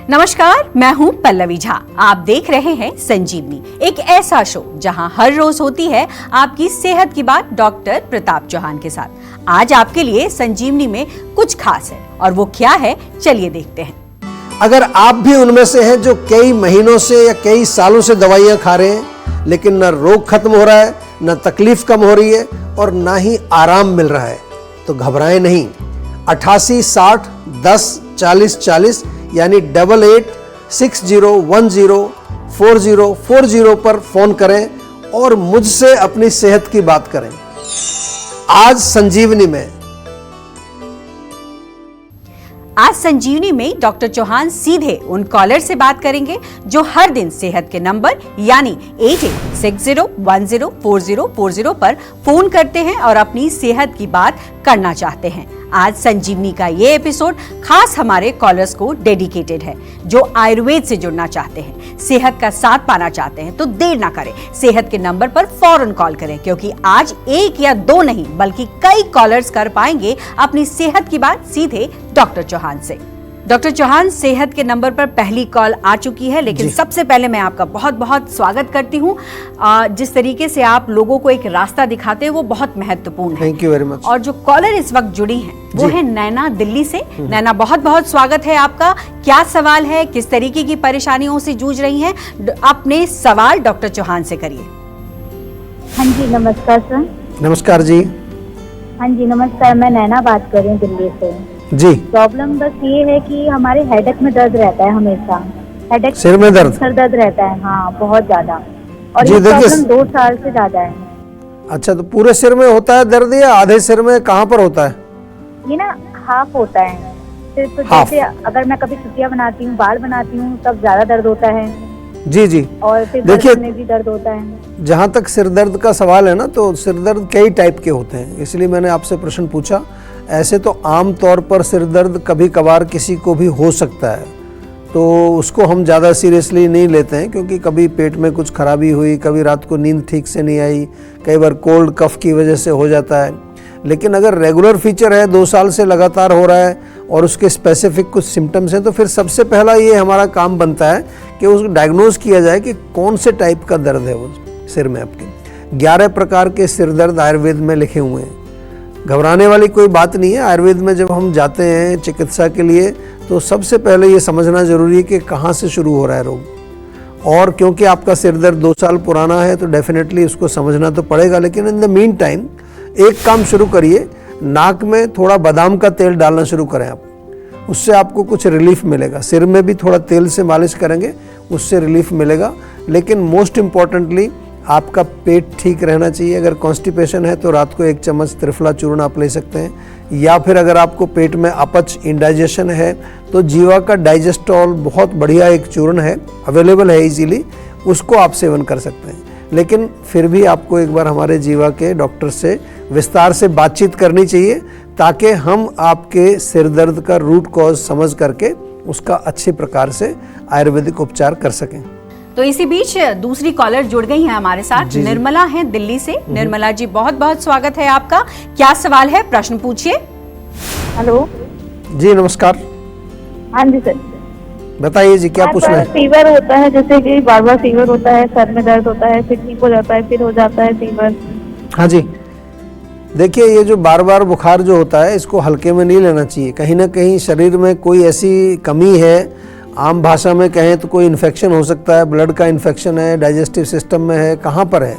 नमस्कार, मैं हूं पल्लवी झा। आप देख रहे हैं संजीवनी, एक ऐसा शो जहां हर रोज होती है आपकी सेहत की बात डॉक्टर प्रताप चौहान के साथ। आज आपके लिए संजीवनी में कुछ खास है और वो क्या है, चलिए देखते हैं। अगर आप भी उनमें से हैं जो कई महीनों से या कई सालों से दवाइयां खा रहे हैं लेकिन न रोग खत्म हो रहा है, न तकलीफ कम हो रही है और ना ही आराम मिल रहा है, तो घबराएं नहीं। 88 60 10 40 40 यानी 8860104040 पर फोन करें और मुझसे अपनी सेहत की बात करें। आज संजीवनी में डॉक्टर चौहान सीधे उन कॉलर से बात करेंगे जो हर दिन सेहत के नंबर यानी 8860104040 पर फोन करते हैं और अपनी सेहत की बात करना चाहते हैं। आज संजीवनी का ये एपिसोड खास हमारे कॉलर्स को डेडिकेटेड है जो आयुर्वेद से जुड़ना चाहते हैं, सेहत का साथ पाना चाहते हैं। तो देर ना करें, सेहत के नंबर पर फौरन कॉल करें, क्योंकि आज एक या दो नहीं बल्कि कई कॉलर्स कर पाएंगे अपनी सेहत की बात सीधे डॉक्टर चौहान से। डॉक्टर चौहान, सेहत के नंबर पर पहली कॉल आ चुकी है, लेकिन सबसे पहले मैं आपका बहुत बहुत स्वागत करती हूँ। जिस तरीके से आप लोगों को एक रास्ता दिखाते हैं वो बहुत महत्वपूर्ण है। Thank you very much. और जो कॉलर इस वक्त जुड़ी हैं वो है नैना, दिल्ली से। नैना, बहुत बहुत स्वागत है आपका। क्या सवाल है, किस तरीके की परेशानियों से जूझ रही हैं? अपने सवाल डॉक्टर चौहान से करिए। हाँ जी, नमस्कार सर। नमस्कार जी। हाँ जी नमस्कार, मैं नैना बात कर रही हूँ दिल्ली से जी। प्रॉब्लम बस ये है कि हमारे हेडेक में दर्द रहता है हमेशा। हेडेक, सिर में दर्द, सर दर्द रहता है। हाँ, बहुत ज्यादा। और जी, ये प्रॉब्लम 2 साल से ज्यादा है। अच्छा, तो पूरे सिर में होता है दर्द या आधे सिर में, कहाँ पर होता है? ये ना हाफ होता है सिर्फ। तो जैसे अगर मैं कभी छुट्टियाँ बनाती हूँ, बाल बनाती हूँ, तब ज्यादा दर्द होता है। जी जी। और फिर देखिए, में भी दर्द होता है। जहाँ तक सिर दर्द का सवाल है ना, तो सिर दर्द कई टाइप के होते हैं, इसलिए मैंने आपसे प्रश्न पूछा। ऐसे तो आम तौर पर सिर दर्द कभी कभार किसी को भी हो सकता है, तो उसको हम ज़्यादा सीरियसली नहीं लेते हैं, क्योंकि कभी पेट में कुछ खराबी हुई, कभी रात को नींद ठीक से नहीं आई, कई बार कोल्ड कफ की वजह से हो जाता है। लेकिन अगर रेगुलर फीचर है, 2 साल से लगातार हो रहा है और उसके स्पेसिफिक कुछ सिम्टम्स हैं, तो फिर सबसे पहला ये हमारा काम बनता है कि उसको डायग्नोज किया जाए कि कौन से टाइप का दर्द है वो सिर में आपके। 11 प्रकार के सिर दर्द आयुर्वेद में लिखे हुए हैं। घबराने वाली कोई बात नहीं है। आयुर्वेद में जब हम जाते हैं चिकित्सा के लिए, तो सबसे पहले ये समझना जरूरी है कि कहाँ से शुरू हो रहा है रोग। और क्योंकि आपका सिर दर्द 2 साल पुराना है, तो डेफिनेटली उसको समझना तो पड़ेगा। लेकिन इन द मीन टाइम एक काम शुरू करिए, नाक में थोड़ा बादाम का तेल डालना शुरू करें आप, उससे आपको कुछ रिलीफ मिलेगा। सिर में भी थोड़ा तेल से मालिश करेंगे, उससे रिलीफ मिलेगा। लेकिन मोस्ट इम्पॉर्टेंटली आपका पेट ठीक रहना चाहिए। अगर कॉन्स्टिपेशन है तो रात को 1 चम्मच त्रिफला चूर्ण आप ले सकते हैं, या फिर अगर आपको पेट में अपच, इंडाइजेशन है, तो जीवा का डाइजेस्टॉल बहुत बढ़िया एक चूर्ण है, अवेलेबल है इजीली, उसको आप सेवन कर सकते हैं। लेकिन फिर भी आपको एक बार हमारे जीवा के डॉक्टर से विस्तार से बातचीत करनी चाहिए, ताकि हम आपके सिर दर्द का रूट कॉज समझ करके उसका अच्छे प्रकार से आयुर्वेदिक उपचार कर सकें। तो इसी बीच दूसरी कॉलर जुड़ गई हैं हमारे साथ। निर्मला हैं दिल्ली से। निर्मला जी, बहुत बहुत स्वागत है आपका। क्या सवाल है, प्रश्न पूछिए। हेलो जी, नमस्कार। हाँ जी सर, बताइए जी, क्या पूछना है? फीवर होता है, जैसे कि बार बार फीवर होता है, सर में दर्द होता है, फिर ठीक हो जाता है, फिर हो जाता है फीवर। हाँ जी, देखिए, ये जो बार बार बुखार जो होता है, इसको हल्के में नहीं लेना चाहिए। कहीं ना कहीं शरीर में कोई ऐसी कमी है, आम भाषा में कहें तो कोई इन्फेक्शन हो सकता है, ब्लड का इन्फेक्शन है, डाइजेस्टिव सिस्टम में है, कहाँ पर है।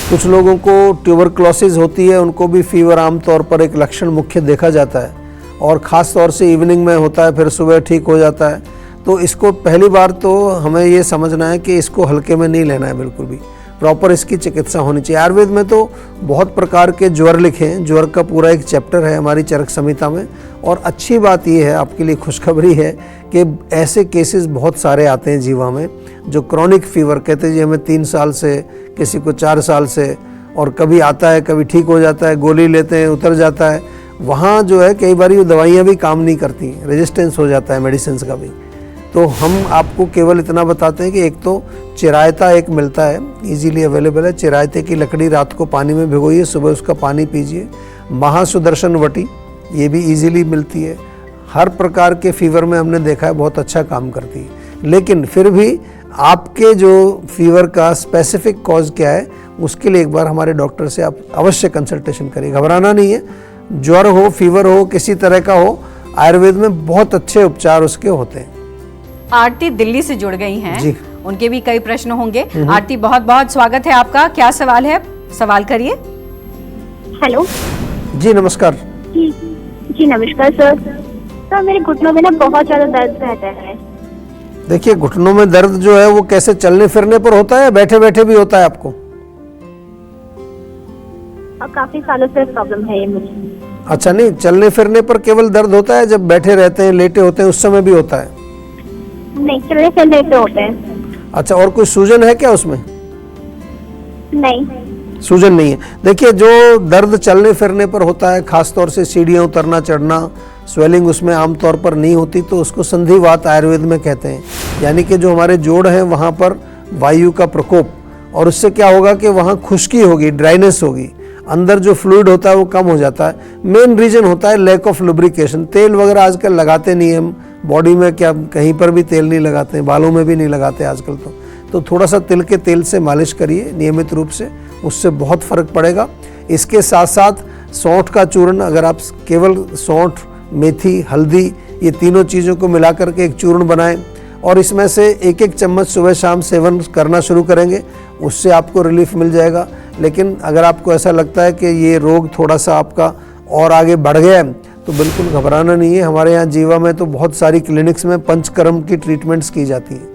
कुछ लोगों को ट्यूबरक्लोसिस होती है, उनको भी फीवर आम तौर पर एक लक्षण मुख्य देखा जाता है, और ख़ास तौर से इवनिंग में होता है, फिर सुबह ठीक हो जाता है। तो इसको पहली बार तो हमें ये समझना है कि इसको हल्के में नहीं लेना है, बिल्कुल भी प्रॉपर इसकी चिकित्सा होनी चाहिए। आयुर्वेद में तो बहुत प्रकार के ज्वर लिखे हैं, ज्वर का पूरा एक चैप्टर है हमारी चरक संहिता में। और अच्छी बात ये है, आपके लिए खुशखबरी है कि ऐसे केसेस बहुत सारे आते हैं जीवा में, जो क्रॉनिक फीवर कहते हैं जी, हमें 3 साल से, किसी को 4 साल से, और कभी आता है, कभी ठीक हो जाता है, गोली लेते हैं उतर जाता है। वहाँ जो है कई बार ये दवाइयाँ भी काम नहीं करती, रेजिस्टेंस हो जाता है मेडिसिन का भी। तो हम आपको केवल इतना बताते हैं कि एक तो चिरायता एक मिलता है, इजीली अवेलेबल है। चिरायते की लकड़ी रात को पानी में भिगोइए, सुबह उसका पानी पीजिए। महासुदर्शन वटी, ये भी इजीली मिलती है। हर प्रकार के फीवर में हमने देखा है बहुत अच्छा काम करती है। लेकिन फिर भी आपके जो फीवर का स्पेसिफिक कॉज क्या है उसके लिए एक बार हमारे डॉक्टर से आप अवश्य कंसल्टेशन करिए। घबराना नहीं है, ज्वर हो, फीवर हो, किसी तरह का हो, आयुर्वेद में बहुत अच्छे उपचार उसके होते हैं। आरती दिल्ली से जुड़ गई हैं, जी। उनके भी कई प्रश्न होंगे। आरती, बहुत बहुत स्वागत है आपका। क्या सवाल है, सवाल करिए। हेलो जी नमस्कार। जी नमस्कार सर। सर मेरे घुटनों में ना बहुत ज्यादा दर्द रहता है। देखिए, घुटनों में दर्द जो है वो कैसे, चलने फिरने पर होता है या बैठे बैठे भी होता है आपको? और काफी सालों से प्रॉब्लम है ये मुझे। अच्छा, नहीं, चलने फिरने पर केवल दर्द होता है, जब बैठे रहते हैं, लेटे होते हैं, उस समय भी होता है? नहीं, चलने फिरने पे होते हैं। अच्छा, और कोई सूजन है क्या उसमें? नहीं। सूजन नहीं है। देखिए, जो दर्द चलने फिरने पर होता है, खासतौर से सीढ़ियाँ उतरना चढ़ना, स्वेलिंग उसमें आमतौर पर नहीं होती, तो उसको संधिवात आयुर्वेद में कहते हैं। यानी कि जो हमारे जोड़ हैं वहाँ पर वायु का प्रकोप, और उससे क्या होगा कि वहाँ खुश्की होगी, ड्राइनेस होगी, अंदर जो फ्लूइड होता है वो कम हो जाता है। मेन रीजन होता है लैक ऑफ लुब्रिकेशन। तेल वगैरह आजकल लगाते नहीं हम बॉडी में, क्या कहीं पर भी तेल नहीं लगाते हैं, बालों में भी नहीं लगाते आजकल। तो थोड़ा सा तिल के तेल से मालिश करिए नियमित रूप से, उससे बहुत फर्क पड़ेगा। इसके साथ साथ सौंठ का चूर्ण, अगर आप केवल सौंठ, मेथी, हल्दी, ये तीनों चीज़ों को मिला करके एक चूर्ण बनाएं और इसमें से एक एक चम्मच सुबह शाम सेवन करना शुरू करेंगे, उससे आपको रिलीफ मिल जाएगा। लेकिन अगर आपको ऐसा लगता है कि ये रोग थोड़ा सा आपका और आगे बढ़ गया है, तो बिल्कुल घबराना नहीं है। हमारे यहाँ जीवा में तो बहुत सारी क्लिनिक्स में पंचकर्म की ट्रीटमेंट्स की जाती हैं,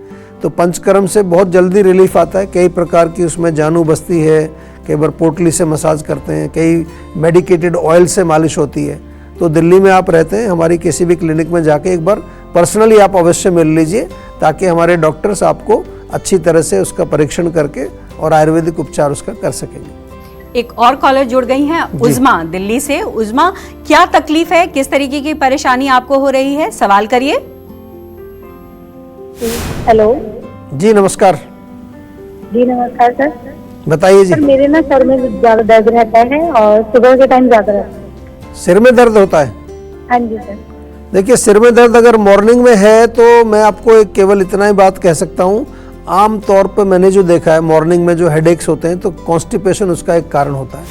तो पंचकर्म से बहुत जल्दी रिलीफ आता है। कई प्रकार की उसमें जानू बस्ती है, कई बार पोटली से मसाज करते हैं, कई मेडिकेटेड ऑयल से मालिश होती है। तो दिल्ली में आप रहते हैं, हमारी किसी भी क्लिनिक में जाके एक बार पर्सनली आप अवश्य मिल लीजिए, ताकि हमारे डॉक्टर्स आपको अच्छी तरह से उसका परीक्षण करके और आयुर्वेदिक उपचार उसका कर सकेंगे। एक और कॉलर जुड़ गई हैं, उज़मा दिल्ली से। उज़मा, क्या तकलीफ है, किस तरीके की परेशानी आपको हो रही है, सवाल करिए। हेलो जी नमस्कार। जी नमस्कार सर। बताइए जी। सर मेरे ना सर में ज्यादा दर्द रहता है और सुबह के टाइम ज्यादा रहता है। सिर में दर्द होता है? हाँ जी सर। देखिए, सिर में दर्द अगर मॉर्निंग में है तो मैं आपको एक केवल इतना ही बात कह सकता हूँ, आम तौर पर मैंने जो देखा है मॉर्निंग में जो हेडेक्स होते हैं तो कॉन्स्टिपेशन उसका एक कारण होता है।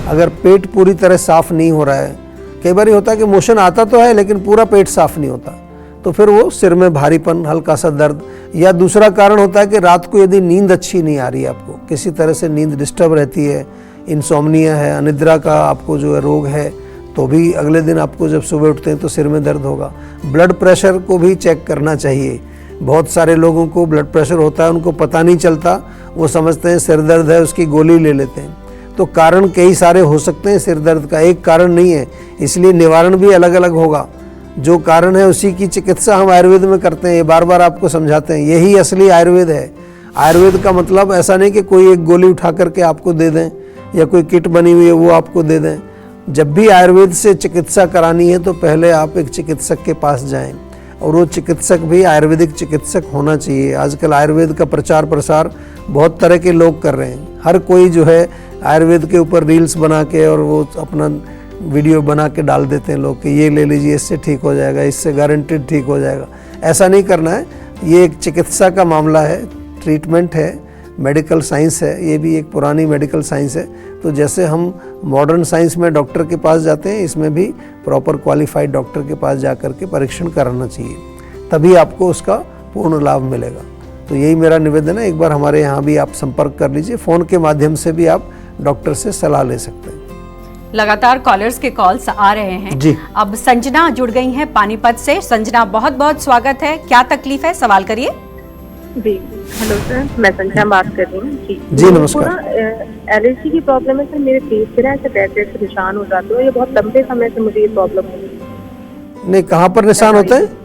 अगर पेट पूरी तरह साफ नहीं हो रहा है, कई बार होता है कि मोशन आता तो है लेकिन पूरा पेट साफ नहीं होता, तो फिर वो सिर में भारीपन, हल्का सा दर्द। या दूसरा कारण होता है कि रात को यदि नींद अच्छी नहीं आ रही है, आपको किसी तरह से नींद डिस्टर्ब रहती है, इंसोम्निया है, अनिद्रा का आपको जो है रोग है, तो भी अगले दिन आपको जब सुबह उठते हैं तो सिर में दर्द होगा। ब्लड प्रेशर को भी चेक करना चाहिए। बहुत सारे लोगों को ब्लड प्रेशर होता है, उनको पता नहीं चलता, वो समझते हैं सिर दर्द है, उसकी गोली ले लेते हैं। तो कारण कई सारे हो सकते हैं सिर दर्द का, एक कारण नहीं है, इसलिए निवारण भी अलग अलग होगा। जो कारण है उसी की चिकित्सा हम आयुर्वेद में करते हैं, ये बार बार आपको समझाते हैं, यही असली आयुर्वेद है। आयुर्वेद का मतलब ऐसा नहीं कि कोई एक गोली उठा करके आपको दे दें या कोई किट बनी हुई है वो आपको दे दें। जब भी आयुर्वेद से चिकित्सा करानी है तो पहले आप एक चिकित्सक के पास जाएं, और वो चिकित्सक भी आयुर्वेदिक चिकित्सक होना चाहिए। आजकल आयुर्वेद का प्रचार प्रसार बहुत तरह के लोग कर रहे हैं, हर कोई जो है आयुर्वेद के ऊपर रील्स बना के और वो अपना वीडियो बना के डाल देते हैं लोग कि ये ले लीजिए, इससे ठीक हो जाएगा, इससे गारंटेड ठीक हो जाएगा। ऐसा नहीं करना है, ये एक चिकित्सा का मामला है, ट्रीटमेंट है, मेडिकल साइंस है, ये भी एक पुरानी मेडिकल साइंस है। तो जैसे हम मॉडर्न साइंस में डॉक्टर के पास जाते हैं, इसमें भी प्रॉपर क्वालिफाइड डॉक्टर के पास जा कर के परीक्षण कराना चाहिए, तभी आपको उसका पूर्ण लाभ मिलेगा। तो यही मेरा निवेदन है, एक बार हमारे यहाँ भी आप संपर्क कर लीजिए, फ़ोन के माध्यम से भी आप डॉक्टर से सलाह ले सकते हैं। लगातार कॉलर्स के कॉल्स आ रहे हैं जी। अब संजना जुड़ गई हैं पानीपत से। संजना, बहुत बहुत स्वागत है, क्या तकलीफ है, सवाल करिए। जी हेलो सर, मैं संजना बात कर रही हूँ। जी नमस्कार। एलर्जी की प्रॉब्लम है सर, मेरे पेट से ना ऐसे रेड रेड से निशान हो जाते हैं, ये बहुत लंबे समय से मुझे ये प्रॉब्लम हो रही है। नहीं, कहाँ पर निशान होते हैं?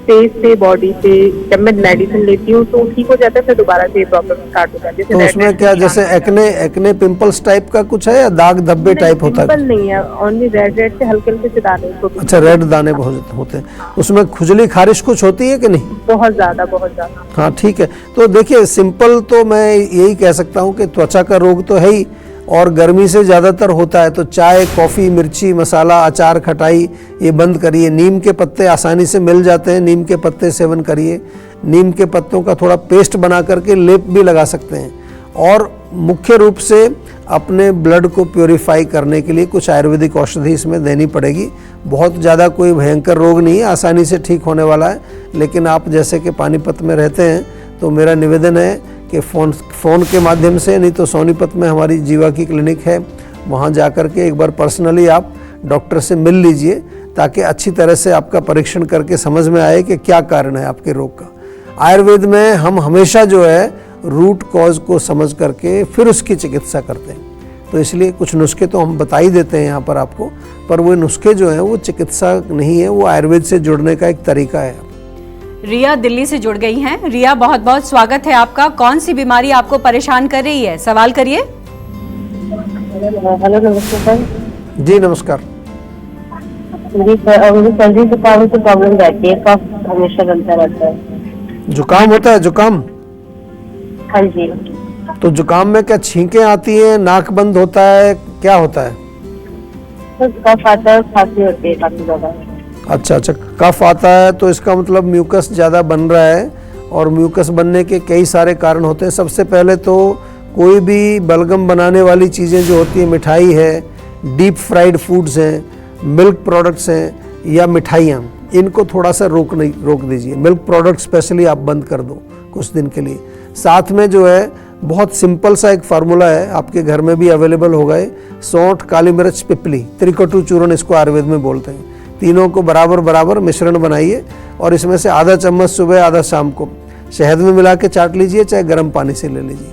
फेस से, बॉडी से। जब मैं मेडिसिन लेती हूँ तो ठीक हो जाता है, फिर दोबारा से ये प्रॉब्लम स्टार्ट हो जाती है। तो उसमें क्या जैसे एक्ने पिंपल्स टाइप का कुछ है या दाग धब्बे टाइप होता है? पिंपल नहीं है, ओनली रेड रेड से हल्के हल्के से दाने। अच्छा, रेड दाने बहुत होते हैं, उसमें खुजली खारिश कुछ होती है कि नहीं? बहुत ज्यादा, बहुत ज्यादा। हाँ ठीक है। तो देखिए, सिंपल तो मैं यही कह सकता हूँ कि त्वचा का रोग तो है ही, और गर्मी से ज़्यादातर होता है, तो चाय, कॉफ़ी, मिर्ची, मसाला, अचार, खटाई ये बंद करिए। नीम के पत्ते आसानी से मिल जाते हैं, नीम के पत्ते सेवन करिए। नीम के पत्तों का थोड़ा पेस्ट बना करके लेप भी लगा सकते हैं। और मुख्य रूप से अपने ब्लड को प्योरीफाई करने के लिए कुछ आयुर्वेदिक औषधि इसमें देनी पड़ेगी। बहुत ज़्यादा कोई भयंकर रोग नहीं है, आसानी से ठीक होने वाला है। लेकिन आप जैसे कि पानीपत में रहते हैं, तो मेरा निवेदन है कि फ़ोन के माध्यम से, नहीं तो सोनीपत में हमारी जीवा की क्लिनिक है, वहाँ जा कर के एक बार पर्सनली आप डॉक्टर से मिल लीजिए, ताकि अच्छी तरह से आपका परीक्षण करके समझ में आए कि क्या कारण है आपके रोग का। आयुर्वेद में हम हमेशा जो है रूट कॉज को समझ करके फिर उसकी चिकित्सा करते हैं। तो इसलिए कुछ नुस्खे तो हम बता ही देते हैं यहाँ पर आपको, पर वो नुस्खे जो हैं वो चिकित्सा नहीं है, वो आयुर्वेद से जुड़ने का एक तरीका है। रिया दिल्ली से जुड़ गई हैं। रिया, बहुत बहुत स्वागत है आपका। कौन सी बीमारी आपको परेशान कर रही है, सवाल करिए। हेलो, नमस्ते सर। जी नमस्कार। मुझे सर्दी जुकाम की प्रॉब्लम रहती है, कफ हमेशा बनता रहता है। जुकाम होता है? जुकाम? हाँ जी। तो जुकाम में क्या छींकें आती हैं, नाक बंद होता है, क्या होता है? तो कफ आता है, खांसी होती है काफी ज्यादा। अच्छा, कफ आता है तो इसका मतलब म्यूकस ज़्यादा बन रहा है, और म्यूकस बनने के कई सारे कारण होते हैं। सबसे पहले तो कोई भी बलगम बनाने वाली चीज़ें जो होती है, मिठाई है, डीप फ्राइड फूड्स हैं, मिल्क प्रोडक्ट्स हैं या मिठाइयाँ, इनको थोड़ा सा रोक दीजिए। मिल्क प्रोडक्ट स्पेशली आप बंद कर दो कुछ दिन के लिए। साथ में जो है बहुत सिंपल सा एक फार्मूला है, आपके घर में भी अवेलेबल होगा, सौंठ, काली मिर्च, पिपली, त्रिकटु चूर्ण इसको आयुर्वेद में बोलते हैं। तीनों को बराबर बराबर मिश्रण बनाइए, और इसमें से आधा चम्मच सुबह, आधा शाम को शहद में मिला के चाट लीजिए, चाहे गर्म पानी से ले लीजिए।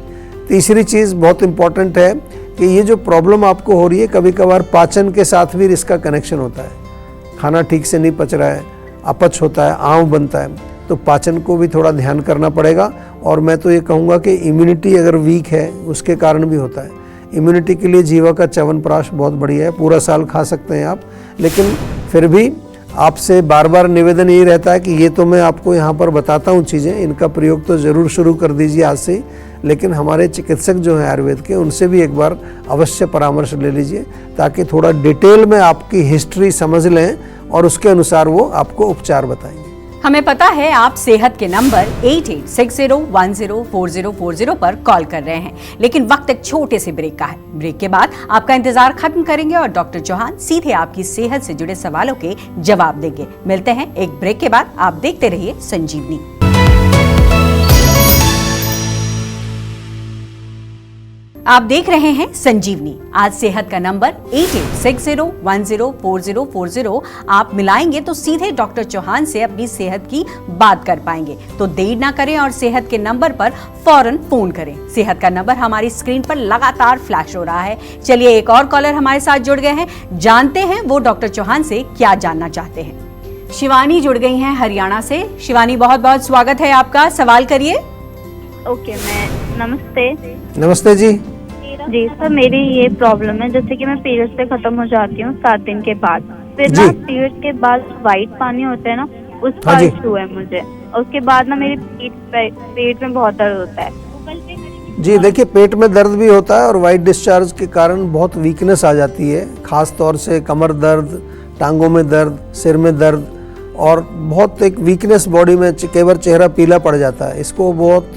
तीसरी चीज़ बहुत इंपॉर्टेंट है कि ये जो प्रॉब्लम आपको हो रही है, कभी कभार पाचन के साथ भी इसका कनेक्शन होता है। खाना ठीक से नहीं पच रहा है, अपच होता है, आंव बनता है, तो पाचन को भी थोड़ा ध्यान करना पड़ेगा। और मैं तो ये कहूँगा कि इम्यूनिटी अगर वीक है, उसके कारण भी होता है। इम्यूनिटी के लिए जीवा का च्यवनप्राश बहुत बढ़िया है, पूरा साल खा सकते हैं आप। लेकिन फिर भी आपसे बार बार निवेदन यही रहता है कि ये तो मैं आपको यहाँ पर बताता हूँ चीज़ें, इनका प्रयोग तो ज़रूर शुरू कर दीजिए आज से ही। लेकिन हमारे चिकित्सक जो हैं आयुर्वेद के, उनसे भी एक बार अवश्य परामर्श ले लीजिए, ताकि थोड़ा डिटेल में आपकी हिस्ट्री समझ लें और उसके अनुसार वो आपको उपचार बताएंगे। हमें पता है आप सेहत के नंबर 8860104040 पर कॉल कर रहे हैं, लेकिन वक्त एक छोटे से ब्रेक का है। ब्रेक के बाद आपका इंतजार खत्म करेंगे और डॉक्टर चौहान सीधे आपकी सेहत से जुड़े सवालों के जवाब देंगे। मिलते हैं एक ब्रेक के बाद। आप देखते रहिए संजीवनी। आप देख रहे हैं संजीवनी। आज सेहत का नंबर 8860104040 आप मिलाएंगे तो सीधे डॉक्टर चौहान से अपनी सेहत की बात कर पाएंगे। तो देर ना करें और सेहत के नंबर पर फौरन फोन करें। सेहत का नंबर हमारी स्क्रीन पर लगातार फ्लैश हो रहा है। चलिए एक और कॉलर हमारे साथ जुड़ गए हैं, जानते हैं वो डॉक्टर चौहान से क्या जानना चाहते हैं। शिवानी जुड़ गई हैं हरियाणा से। शिवानी, बहुत बहुत स्वागत है आपका, सवाल करिए। ओके, मैं नमस्ते। नमस्ते जी। जी सर, मेरी ये प्रॉब्लम है, जैसे कि मैं पीरियड से खत्म हो जाती हूँ 7 दिन के बाद, फिर ना पीरियड के बाद वाइट पानी होता है ना, उसका इशू है मुझे। और उसके बाद ना मेरे पेट में बहुत दर्द होता है। जी देखिए, पेट में दर्द भी होता है और वाइट डिस्चार्ज के कारण बहुत वीकनेस आ जाती है, खास तौर से कमर दर्द, टांगों में दर्द, सिर में दर्द, और बहुत एक वीकनेस बॉडी में, कई बार चेहरा पीला पड़ जाता है। इसको बहुत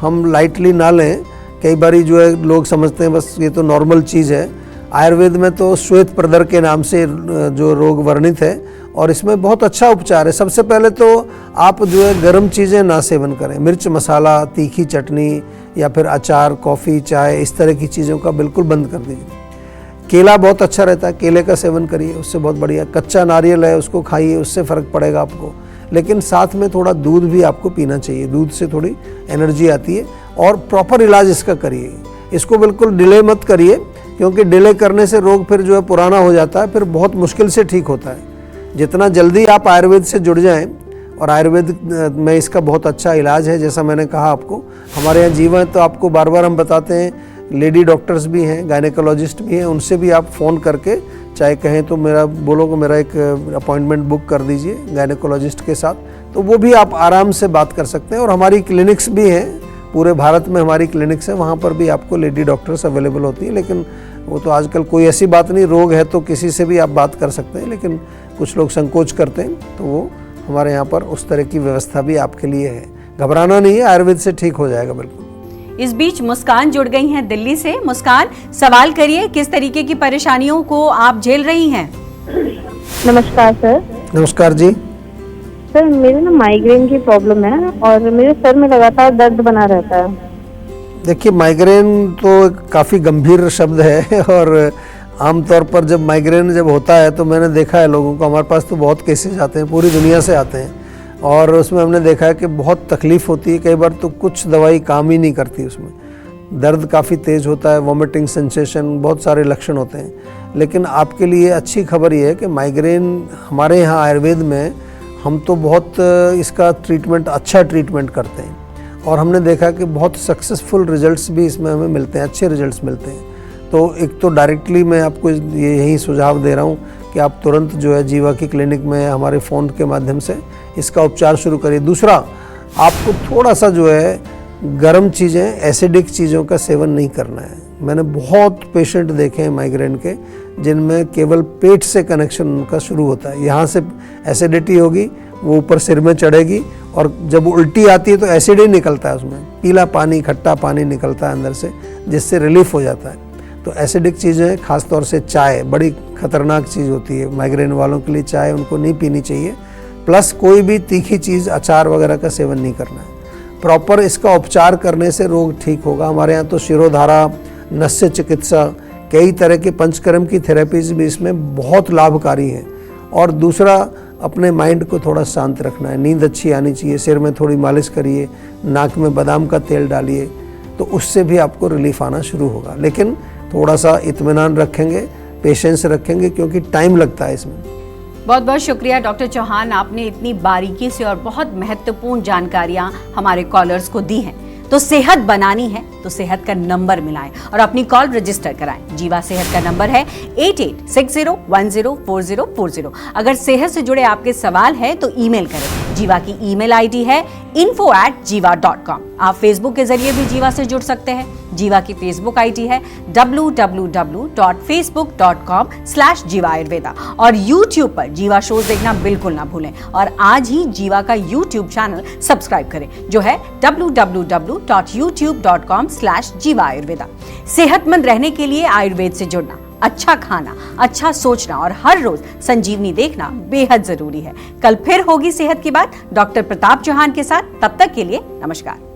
हम लाइटली ना लें। कई बारी जो है लोग समझते हैं बस ये तो नॉर्मल चीज़ है। आयुर्वेद में तो श्वेत प्रदर के नाम से जो रोग वर्णित है, और इसमें बहुत अच्छा उपचार है। सबसे पहले तो आप जो है गर्म चीज़ें ना सेवन करें, मिर्च मसाला, तीखी चटनी या फिर अचार, कॉफ़ी, चाय, इस तरह की चीज़ों का बिल्कुल बंद कर दीजिए। केला बहुत अच्छा रहता है, केले का सेवन करिए, उससे बहुत बढ़िया। कच्चा नारियल है, उसको खाइए, उससे फ़र्क पड़ेगा आपको। लेकिन साथ में थोड़ा दूध भी आपको पीना चाहिए, दूध से थोड़ी एनर्जी आती है। और प्रॉपर इलाज इसका करिए, इसको बिल्कुल डिले मत करिए, क्योंकि डिले करने से रोग फिर जो है पुराना हो जाता है, फिर बहुत मुश्किल से ठीक होता है। जितना जल्दी आप आयुर्वेद से जुड़ जाएं, और आयुर्वेद में इसका बहुत अच्छा इलाज है। जैसा मैंने कहा आपको, हमारे यहाँ जीवन तो आपको बार बार हम बताते हैं, लेडी डॉक्टर्स भी हैं, गायनेकोलॉजिस्ट भी हैं, उनसे भी आप फ़ोन करके चाहे कहें तो मेरा बोलो कि मेरा एक अपॉइंटमेंट बुक कर दीजिए गायनेकोलॉजिस्ट के साथ, तो वो भी आप आराम से बात कर सकते हैं। और हमारी क्लिनिक्स भी हैं पूरे भारत में हमारी क्लिनिक्स है, वहाँ पर भी आपको लेडी डॉक्टर्स अवेलेबल होती है। लेकिन वो तो आजकल कोई ऐसी बात नहीं, रोग है तो किसी से भी आप बात कर सकते हैं, लेकिन कुछ लोग संकोच करते हैं, तो वो हमारे यहाँ पर उस तरह की व्यवस्था भी आपके लिए है। घबराना नहीं है, आयुर्वेद से ठीक हो जाएगा बिल्कुल। इस बीच मुस्कान जुड़ गई हैं दिल्ली से। मुस्कान, सवाल करिए, किस तरीके की परेशानियों को आप झेल रही हैं? नमस्कार सर। नमस्कार जी। सर मेरे ना माइग्रेन की प्रॉब्लम है और मेरे सर में लगातार दर्द बना रहता है। देखिए, माइग्रेन तो काफ़ी गंभीर शब्द है और आमतौर पर जब माइग्रेन जब होता है तो मैंने देखा है लोगों को, हमारे पास तो बहुत केसेस आते हैं, पूरी दुनिया से आते हैं, और उसमें हमने देखा है कि बहुत तकलीफ़ होती है। कई बार तो कुछ दवाई काम ही नहीं करती, उसमें दर्द काफ़ी तेज़ होता है, वॉमिटिंग सेंसेशन, बहुत सारे लक्षण होते हैं। लेकिन आपके लिए अच्छी खबर ये है कि माइग्रेन हमारे यहाँ आयुर्वेद में हम तो बहुत इसका ट्रीटमेंट, अच्छा ट्रीटमेंट करते हैं, और हमने देखा कि बहुत सक्सेसफुल रिजल्ट्स भी इसमें हमें मिलते हैं, अच्छे रिजल्ट्स मिलते हैं। तो एक तो डायरेक्टली मैं आपको यही सुझाव दे रहा हूँ कि आप तुरंत जो है जीवा की क्लिनिक में हमारे फ़ोन के माध्यम से इसका उपचार शुरू करिए। दूसरा, आपको थोड़ा सा जो है गर्म चीज़ें, एसिडिक चीज़ों का सेवन नहीं करना है। मैंने बहुत पेशेंट देखे हैं माइग्रेन के जिनमें केवल पेट से कनेक्शन उनका शुरू होता है, यहाँ से एसिडिटी होगी, वो ऊपर सिर में चढ़ेगी, और जब उल्टी आती है तो एसिड ही निकलता है, उसमें पीला पानी, खट्टा पानी निकलता है अंदर से, जिससे रिलीफ हो जाता है। तो एसिडिक चीज़ें, खासतौर से चाय बड़ी खतरनाक चीज़ होती है माइग्रेन वालों के लिए, चाय उनको नहीं पीनी चाहिए। प्लस कोई भी तीखी चीज़, अचार वगैरह का सेवन नहीं करना है। प्रॉपर इसका उपचार करने से रोग ठीक होगा। हमारे यहाँ तो शिरोधारा, नस्य चिकित्सा, कई तरह के पंचकर्म की थेरेपीज भी इसमें बहुत लाभकारी हैं। और दूसरा, अपने माइंड को थोड़ा शांत रखना है, नींद अच्छी आनी चाहिए, सिर में थोड़ी मालिश करिए, नाक में बादाम का तेल डालिए, तो उससे भी आपको रिलीफ आना शुरू होगा। लेकिन थोड़ा सा इत्मीनान रखेंगे, पेशेंस रखेंगे, क्योंकि टाइम लगता है इसमें। बहुत बहुत शुक्रिया डॉक्टर चौहान, आपने इतनी बारीकी से और बहुत महत्वपूर्ण जानकारियां हमारे कॉलर्स को दी हैं। तो सेहत बनानी है तो सेहत का नंबर मिलाएं और अपनी कॉल रजिस्टर कराएं। जीवा सेहत का नंबर है 8860104040। अगर सेहत से जुड़े आपके सवाल हैं तो ईमेल करें। जीवा की ईमेल आईडी है info@jiva.com। आप फेसबुक के जरिए भी जीवा से जुड़ सकते हैं। जीवा की फेसबुक आईडी है www.facebook.com/jiva ayurveda। और यूट्यूब पर जीवा शोज देखना बिल्कुल ना भूलें, और आज ही जीवा का यूट्यूब चैनल सब्सक्राइब करें, जो है www.youtube.com/jiva ayurveda। सेहतमंद रहने के लिए आयुर्वेद से जुड़ना, अच्छा खाना, अच्छा सोचना और हर रोज संजीवनी देखना बेहद जरूरी है। कल फिर होगी सेहत की बात डॉक्टर प्रताप चौहान के साथ। तब तक के लिए नमस्कार।